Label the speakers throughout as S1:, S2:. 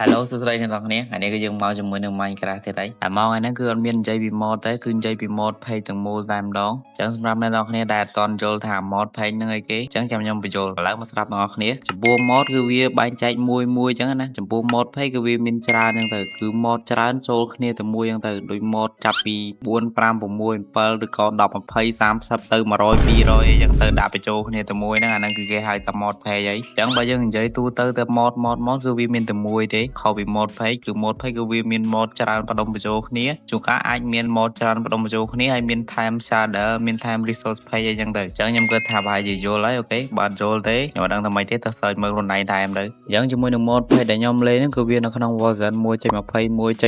S1: Hello សួស្តីអ្នកនរគ្នាថ្ងៃនេះគឺយើងមកជាមួយនឹង Minecraft ទៀតហើយតែមកថ្ងៃហ្នឹងគឺអត់មាននិយាយពី mod ទេគឺនិយាយពី mod page ទាំងមូលតែម្ដងអញ្ចឹងសម្រាប់អ្នកនរគ្នាដែលអត់ទាន់យល់ថា mod page ហ្នឹងអីគេអញ្ចឹងចាំខ្ញុំបញ្យល់ឥឡូវមកស្ដាប់អ្នកនរគ្នាចំពោះ mod គឺវាបែងចែកមួយមួយអញ្ចឹងណាចំពោះ mod page គឺវាមានច្រើនហ្នឹងទៅគឺ mod ច្រើនចូលគ្នាទៅមួយហ្នឹងទៅដូច mod ចាប់ពី4 5 6 7ឬក៏10 20 30ទៅ100 200អីចឹងទៅដាក់បញ្ចូលគ្នាទៅមួយហ្នឹងអាហ្នឹងគឺគេហៅថា mod page អីអញ្ចឹងបើយើងនិយាយទូទៅទៅ mod គឺវាមានតែមួយទេខុសពី mod page គឺ mod page គឺវាមាន mod ច្រើនបដុំបញ្ចូលគ្នាជួនកាលអាចមាន mod ច្រើនបដុំបញ្ចូលគ្នាហើយមាន time shader មាន time resource page អីចឹងទៅអញ្ចឹងខ្ញុំគិតថាប្រហែលជាយល់ហើយអូខេបើអត់យល់ទេខ្ញុំអត់ដឹងថាម៉េចទេទៅ search មើលខ្លួនឯងតាមទៅអញ្ចឹងជាមួយនឹង mod page ដែលខ្ញុំលេងហ្នឹងគឺវានៅក្នុង version 1.21.11អញ្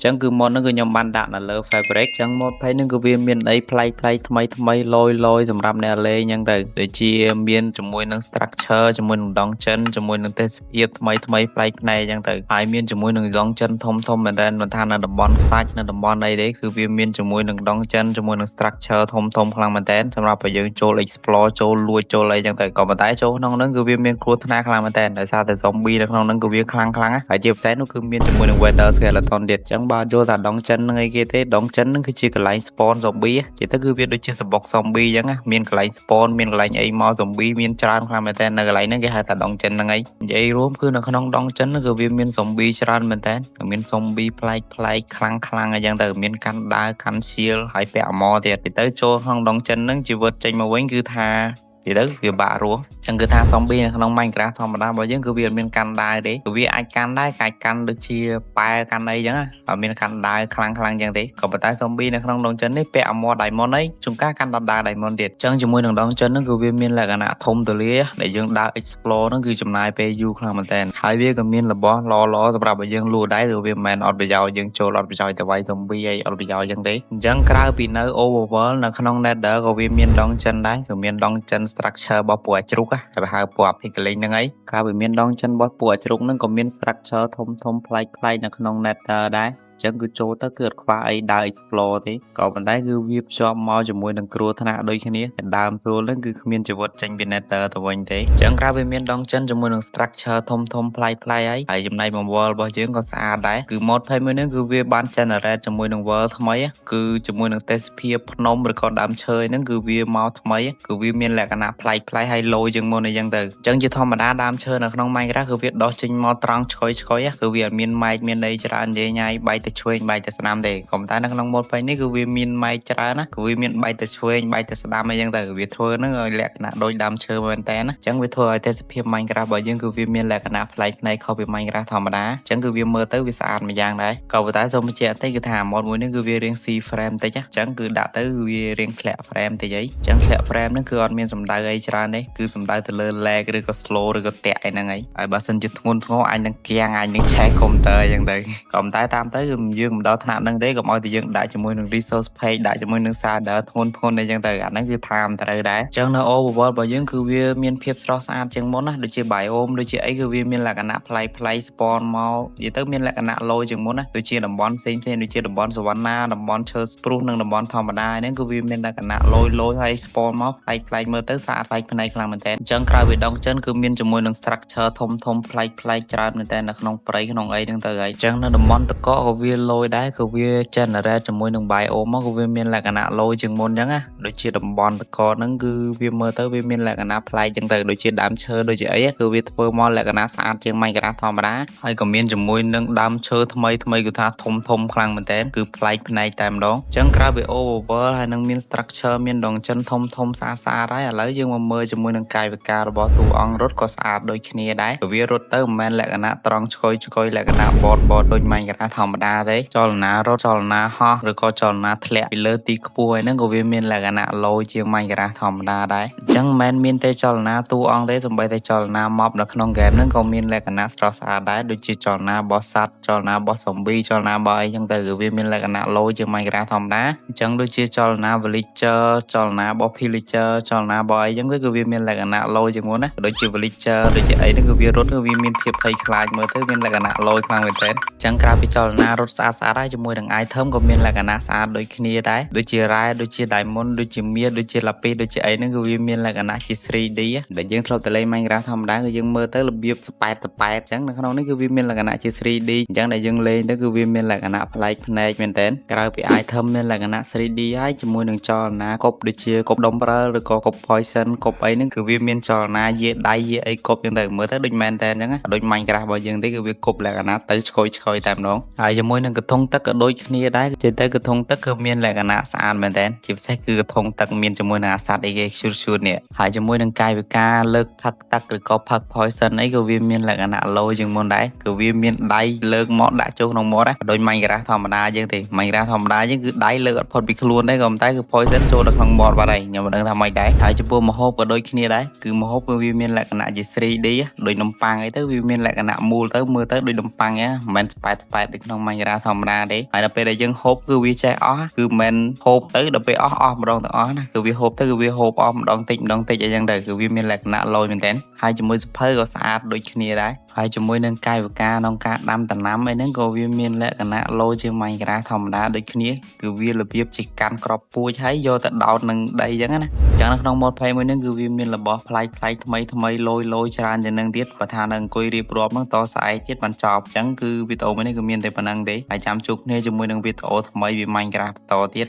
S1: ចឹងគឺ mod ហ្នឹងគឺខ្ញុំបានដាក់នៅលើ fabric អញ្ចឹង mod page ហ្នឹងគឺវាមានអីប្លែកថ្មីលយសម្រាប់អ្នកលេងអញ្ចឹងទៅដូចជាមានជាមួយនឹង structure ជាមួយនឹង dungeon ជាមួយនឹងទេសភាពថ្មីប្លែកភ្នែកអញ្ចឹងទៅហើយមានជាមួយនឹង dungeon ធំមែនតើមិនថានៅតំបន់ខ្សាច់នៅតំបន់អីទេគឺវាមានជាមួយនឹង dungeon ជាមួយនឹង structure ធំខ្លាំងមែនតើសម្រាប់ឲ្យយើងចូល explore ចូលលួចចូលអីអញ្ចឹងទៅក៏ប៉ុន្តែចូលក្នុងហ្នឹងគឺវាមានគ្រោះថ្នាក់ខ្លាំងមែនតើដោយសារតែ zombie នៅក្នុងហ្នឹងគឺវាខ្លាំងណាស់ហើយជាពិសេសនោះគឺមានជាមួយនឹង weather skeleton ទៀតអញ្ចឹងបើយល់ថា dungeon ហ្នឹងអីគេទេ dungeon ហ្នឹងគឺជាកន្លែង spawn zombie និយាយទៅគឺវាដូចជាសម្បុក zombie អញ្ចឹងមានកន្លែង spawn មានកន្លែងអីមក zombie មានច្រើនខ្លាំងមែនតើនៅកន្លែងហ្នឹងគេហៅថា dungeon ហ្នឹងឯងនិយាយរួមគឺនៅក្នុង dungeon ហ្នឹងគឺវាមាន zombie ច្រើនមែនតើមាន zombie ប្លែកខ្លាំងអញ្ចឹងទៅមានកាន់ដាវកាន់ shield ហើយពាក់ armor ទៀតទៅចូលក្នុង dungeon ហ្នឹងជីវិតចេញមកវិញគឺថានិយាយទៅវាបាក់រស់ចឹងគឺថា zombie នៅក្នុង Minecraft ធម្មតារបស់យើងគឺវាអត់មានកាន់ដាវទេគឺវាអាចកាន់ដែរអាចកាន់ដូចជាប៉ែកាន់អីចឹងអត់មានកាន់ដាវខ្លាំងចឹងទេក៏ប៉ុន្តែ zombie នៅក្នុង dungeon នេះពាក់ armor diamond អីជួនកាលកាន់ដាវ diamond ទៀតចឹងជាមួយនឹង dungeon ហ្នឹងគឺវាមានលក្ខណៈធំទូលាយដែលយើងដើរ explore ហ្នឹងគឺចំណាយពេលយូរខ្លាំងមែនតើហើយវាក៏មានរបស់ល្អសម្រាប់ឲ្យយើងលួចដែរគឺវាមិនមែនអត់ប្រយោជន៍យើងចូលអត់ប្រយោជន៍ទៅវាយ zombie អីអត់ប្រយោជន៍ចឹងទេអញ្ចឹងក្រៅពីនៅ overworld នៅក្នុង nether ក៏វាមាន dungeon ដែរគឺមាន dungeon structure របស់ពួកអាជ្រូកតែហៅពួកអាភិកលេងហ្នឹងឯងក្រៅពីមាន dungeon របស់ពួកអាជ្រូកហ្នឹងក៏មាន structure ធំប្លែកនៅក្នុង nether ដែរចឹងគឺចូលទៅគឺអត់ខ្វះអីដើរ explore ទេក៏ប៉ុន្តែគឺវាភ្ជាប់មកជាមួយនឹងគ្រោះថ្នាក់ដូចគ្នាតែដើមស្រួលហ្នឹងគឺគ្មានជីវិតចេញពី nether ទៅវិញទេចឹងក្រៅពីមាន dungeon ជាមួយនឹង structure ធំប្លែកហើយចំណែក world របស់យើងក៏ស្អាតដែរគឺ mod page មួយហ្នឹងគឺវាបាន generate ជាមួយនឹង world ថ្មីគឺជាមួយនឹងទេសភាពភ្នំឬក៏ដើមឈើហ្នឹងគឺវាមកថ្មីគឺវាមានលក្ខណៈប្លែកហើយលោជាងមុនអីចឹងទៅចឹងជាធម្មតាដើមឈើនៅក្នុង Minecraft គឺវាដុះចេញមកត្រង់ឆ្កុយគឺវាអត់មានម៉ែកមានអីច្រើនញ៉ៃបែកទៅឆ្វេងបែកទៅស្ដាំទេក៏ប៉ុន្តែនៅក្នុង mod page នេះគឺវាមានម៉ែកច្រើនណាគឺវាមានបែកទៅឆ្វេងបែកទៅស្ដាំអីចឹងទៅវាធ្វើហ្នឹងឲ្យលក្ខណៈដូចដើមឈើមែនតើណាចឹងវាធ្វើឲ្យទេសភាព Minecraft របស់យើងគឺវាមានលក្ខណៈប្លែកភ្នែកខុសពី Minecraft ធម្មតាចឹងគឺវាមើលទៅវាស្អាតម្យ៉ាងដែរក៏ប៉ុន្តែសូមបញ្ជាក់តិចគឺថា mod មួយនេះគឺវារៀង C frame តិចចឹងគឺដាក់ទៅវារៀងធ្លាក់ frame តិចអីចឹងធ្លាក់ frame ហ្នឹងគឺអត់មានសំដៅអីច្រើនទេគឺសំដៅទៅលើ lag ឬក៏ slow ឬក៏តាក់អីហ្នឹងហើយបើសិនជាធ្ងន់ធ្ងរអាចនឹងគាំងអាចនឹងឆេះ computer អញ្ចឹងទៅក៏ប៉ុន្តែតាមទៅគឺយើងមិនដល់ថ្នាក់ហ្នឹងទេកុំឲ្យតែយើងដាក់ជាមួយនឹង resource page ដាក់ជាមួយនឹង shader ធ្ងន់អីចឹងទៅអាហ្នឹងគឺថាមត្រូវដែរអញ្ចឹងនៅ overworld របស់យើងគឺវាមានភាពស្រស់ស្អាតជាងមុនណាដូចជា biome ដូចជាអីគឺវាមានលក្ខណៈប្លែកspawn មកនិយាយទៅមានលក្ខណៈ low ជាងមុនណាដូចជាតំបន់ផ្សេងដូចជាតំបន់សវណ្ណាតំបន់ឈើស្ព្រុះនិងតំបន់ធម្មតាហ្នឹងគឺវាមានលក្ខណៈ low ហើយ spawn មកប្លែកមើលទៅស្អាតប្លែកភ្នែកខ្លាំងមែនតើអញ្ចឹងក្រៅពី dungeon គឺមានជាមួយនឹង structure ធំប្លែកច្រើនមែនតើនៅក្នុងព្រៃក្នុងអីហ្នឹងទៅហើយអញ្ចឹងនៅតំបន់តកក៏វា low ដែរគឺវា generate ជាមួយនឹង biome មកគឺវាមានលក្ខណៈ low ជាងមុនអញ្ចឹងណាដូចជាតំបន់តកហ្នឹងគឺវាមើលទៅវាមានលក្ខណៈប្លែកអញ្ចឹងទៅដូចជាដើមឈើដូចជាអីគឺវាធ្វើមកលក្ខណៈស្អាតជាង Minecraft ធម្មតាហើយក៏មានជាមួយនឹងដើមឈើថ្មីគឺថាធំខ្លាំងមែនតើគឺប្លែកភ្នែកតែម្ដងអញ្ចឹងក្រៅពី overworld ហើយនឹងមាន structure មាន dungeon ធំស្អាតហើយឥឡូវយើងមកមើលជាមួយនឹងកាយវិការរបស់តួអង្គរត់ក៏ស្អាតដូចគ្នាដែរគឺវារត់ទៅមិនមែនលក្ខណៈត្រង់ឆ្កុយលក្ខណៈ bot ដូច Minecraft ធម្មតាទេចលនារត់ចលនាហោះឬក៏ចលនាធ្លាក់ពីលើទីខ្ពស់ហ្នឹងក៏វាមានលក្ខណៈ low ជាង Minecraft ធម្មតាដែរអញ្ចឹងមិនមែនមានតែចលនាតួអង្គទេសូម្បីតែចលនា mob នៅក្នុង game ហ្នឹងក៏មានលក្ខណៈស្រស់ស្អាតដែរដូចជាចលនារបស់សត្វចលនារបស់ zombie ចលនារបស់អីចឹងទៅគឺវាមានលក្ខណៈ low ជាង Minecraft ធម្មតាអញ្ចឹងដូចជាចលនា villager ចលនារបស់ pillager ចលនារបស់អីចឹងទៅគឺវាមានលក្ខណៈ low ជាងមុនណាដូចជា villager ដូចជាអីហ្នឹងគឺវារត់គឺវាមានភាពភ័យខ្លាចមើលទៅមានលក្ខណៈ low ខ្លាំងមែនទែនអញ្ចឹងក្រៅពីចលនារត់ ត់ស្អាតៗហើយជាមួយនឹង item ក៏មានលក្ខណៈស្អាតដូចគ្នាដែរដូចជា rare ដូចជា diamond ដូចជាមាសដូចជា lapis ដូចជាអីហ្នឹងគឺវាមានលក្ខណៈជា 3D ដែលយើងធ្លាប់តែលេង Minecraft ធម្មតាគឺយើងមើលទៅរបៀបស្ប៉ែតអញ្ចឹងនៅក្នុងនេះគឺវាមានលក្ខណៈជា 3D អញ្ចឹងដែលយើងលេងទៅគឺវាមានលក្ខណៈប្លែកភ្នែកមែនតើក្រៅពី item មានលក្ខណៈ 3D ហើយជាមួយនឹងចលនាគប់ដូចជាគប់ដុំព្រើលឬក៏គប់ poison គប់អីហ្នឹងគឺវាមានចលនាយាដៃយាអីគប់អញ្ចឹងទៅមើលទៅដូចមែនតើអញ្ចឹងដូច Minecraft របស់យើងទេគឺវាគប់លក្ខណៈទៅឆ្កុយតែម្ដងហើយជាមួយនឹងកធុងទឹកក៏ដូចគ្នាដែរចេះទៅកធុងទឹកគឺមានលក្ខណៈស្អាតមែនតើជាពិសេសគឺកធុងទឹកមានជាមួយនឹងអាសត្វអីគេឈូតនេះហើយជាមួយនឹងកាយវិការលើកផឹកទឹកឬក៏ផឹក poison អីក៏វាមានលក្ខណៈ low ជាងមុនដែរគឺវាមានដៃលើកមកដាក់ចូលក្នុងមាត់ដូច Minecraft ធម្មតាយើងទេ Minecraft ធម្មតាយើងគឺដៃលើកអត់ផុតពីខ្លួនទេក៏ប៉ុន្តែគឺ poison ចូលដល់ក្នុងមាត់បាត់ហើយខ្ញុំមិនដឹងថាម៉េចដែរហើយចំពោះម្ហូបក៏ដូចគ្នាដែរគឺម្ហូបគឺវាមានលក្ខណៈជា 3D ដូចនំប៉័ងអីទៅវាមានលក្ខណៈមូលទៅមើលទៅដូចនំប៉័ងហ្នឹងមិនមែនស្ប៉ែតដូចក្នុង Minecraft ធម្មតាទេហើយដល់ពេលដែលយើងហូបគឺវាចេះអស់គឺមិនហូបទៅដល់ពេលអស់ម្ដងទាំងអស់ណាគឺវាហូបទៅគឺវាហូបអស់ម្ដងតិចអីចឹងទៅគឺវាមានលក្ខណៈ low មែនតើហើយជាមួយសភៅក៏ស្អាតដូចគ្នាដែរហើយជាមួយនឹងកាយវិការក្នុងការដាំដំណាំអីហ្នឹងក៏វាមានលក្ខណៈ low ជាង Minecraft ធម្មតាដូចគ្នាគឺវារបៀបជាកាន់ក្របពូជហើយយកទៅដោតនឹងដីចឹងណាចឹងនៅក្នុង mod 21ហ្នឹងគឺវាមានរបស់ប្លែកថ្មីលយច្រើនជាងនឹងទៀតបើថានៅអង្គុយរៀបរាប់ហ្នឹងតស្អែកទៀតបានចប់ចឹងគឺវីដេអូមួយនេះគឺមានតែប៉ុណ្្នឹងទេហើយចាំជួបគ្នាជាមួយនឹងវីដេអូថ្មីពី Minecraft បន្តទៀត